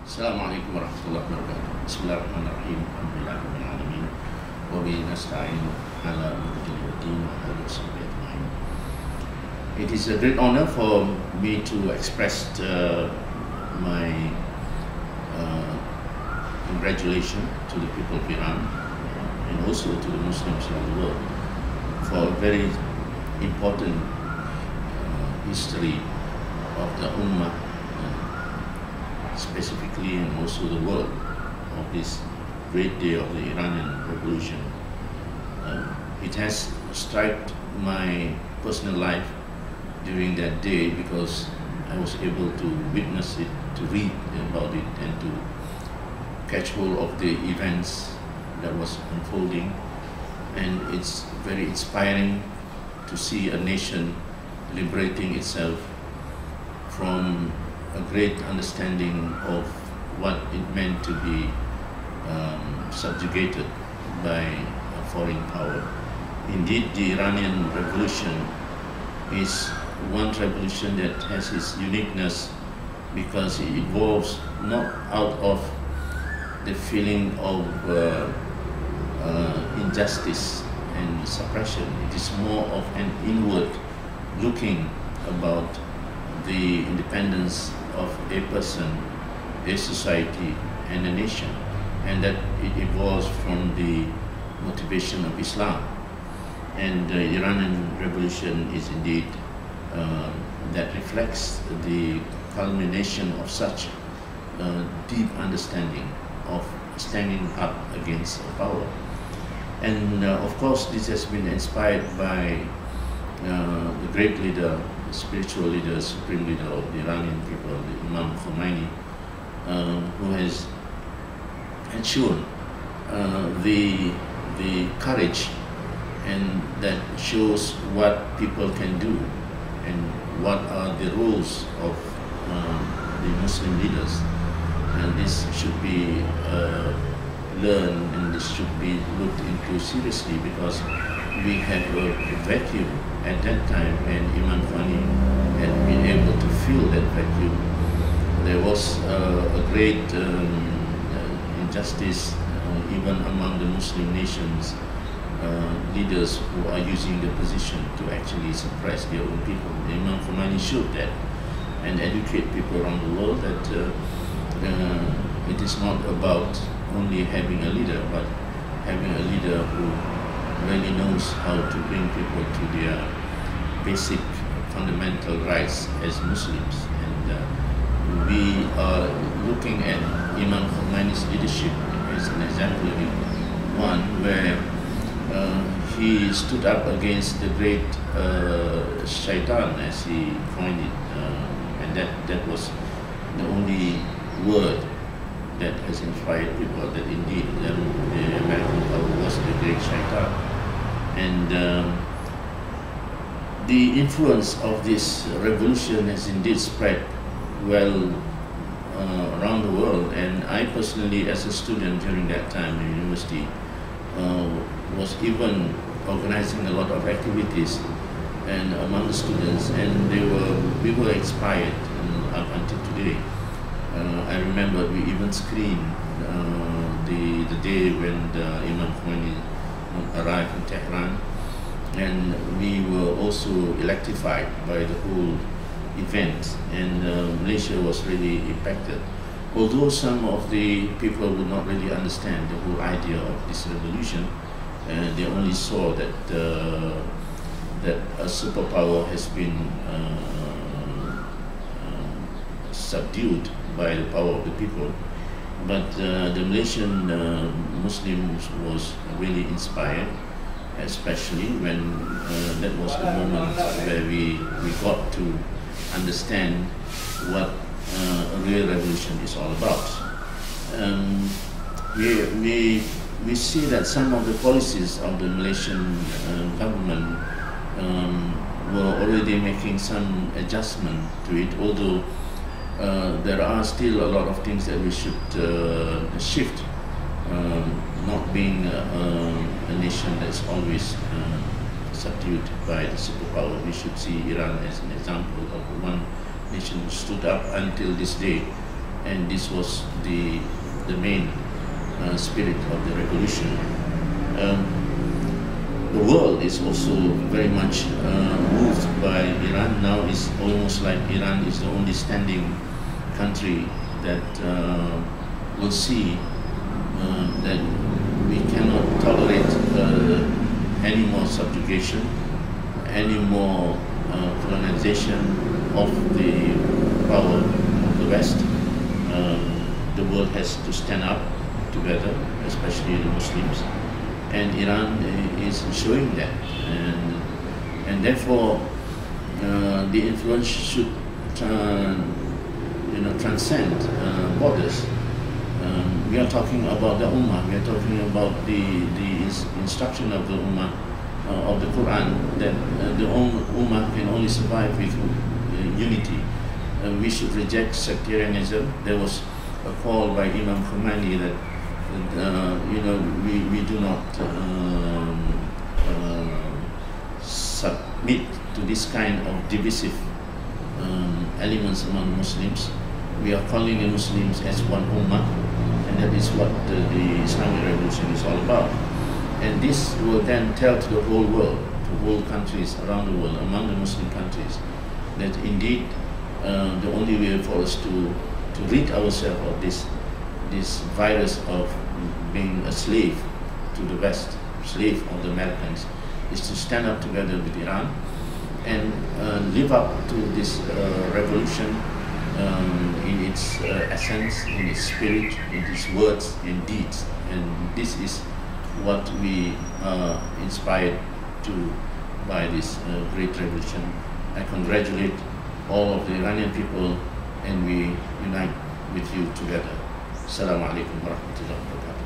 Assalamualaikum warahmatullahi wabarakatuh. Bismillahirrahmanirrahim. Alhamdulillahirabbil alamin. Wa bihi nasta'in ala umuri din wa ala sahbihi ajma'in. It is a great honor for me to express my congratulations to the people of Iran and also to the Muslims around the world for a very important history of the Ummah, specifically, and also the world, of this great day of the Iranian Revolution. It has struck my personal life during that day because I was able to witness it, to read about it, and to catch hold of the events that was unfolding. And it's very inspiring to see a nation liberating itself from a great understanding of what it meant to be subjugated by a foreign power. Indeed, the Iranian Revolution is one revolution that has its uniqueness because it evolves not out of the feeling of injustice and suppression. It is more of an inward looking about the independence of a person, a society, and a nation, and that it evolves from the motivation of Islam. And the Iranian Revolution is indeed that reflects the culmination of such deep understanding of standing up against power. And of course, this has been inspired by the great leader, the spiritual leader, supreme leader of the Iranian people, the Imam Khomeini, who has shown the courage, and that shows what people can do and what are the roles of the Muslim leaders. And this should be learned, and this should be looked into seriously, because we have a vacuum at that time, and Imam Khomeini had been able to fill that vacuum. There was a great injustice even among the Muslim nations, leaders who are using the position to actually suppress their own people. Imam Khomeini showed that and educate people around the world that it is not about only having a leader, but having a leader who really knows how to bring people to their basic fundamental rights as Muslims. And we are looking at Imam Khomeini's leadership as an exemplary one, where he stood up against the great shaitan, as he coined it, and that was the only word that has inspired people, that indeed the American power was the great shaitan. And the influence of this revolution has indeed spread well around the world. And I personally, as a student during that time in university, was even organizing a lot of activities and among the students, and we were inspired up until today. I remember we even screened the day when Imam Khomeini arrived in Tehran, and we were also electrified by the whole event, and Malaysia was really impacted. Although some of the people would not really understand the whole idea of this revolution, they only saw that that a superpower has been subdued by the power of the people. But the Malaysian Muslims was really inspired, especially when that was the moment where we got to understand what a real revolution is all about. We see that some of the policies of the Malaysian government were already making some adjustment to it, although there are still a lot of things that we should shift. Not being a nation that's always subdued by the superpower, we should see Iran as an example of one nation who stood up until this day and this was the main spirit of the revolution. The world is also very much moved by Iran. Now it's almost like Iran is the only standing country that will see that we cannot tolerate any more subjugation, any more colonization of the power of the West. The world has to stand up together, especially the Muslims, and Iran is showing that, and therefore the influence should transcend borders. We are talking about the Ummah, we are talking about the instruction of the Ummah, of the Quran, that the Ummah can only survive with unity. We should reject sectarianism. There was a call by Imam Khomeini that we do not submit to this kind of divisive elements among Muslims. We are calling the Muslims as one Ummah, and that is what the Islamic Revolution is all about. And this will then tell to the whole world, to all countries around the world, among the Muslim countries, that indeed the only way for us to rid ourselves of this virus of being a slave to the West, slave of the Americans, is to stand up together with Iran and live up to this revolution in its essence, in its spirit, in its words and deeds. And this is what we are inspired to by this great revolution. I congratulate all of the Iranian people, and we unite with you together. Assalamu alaikum wa rahmatullahi wa barakatuh.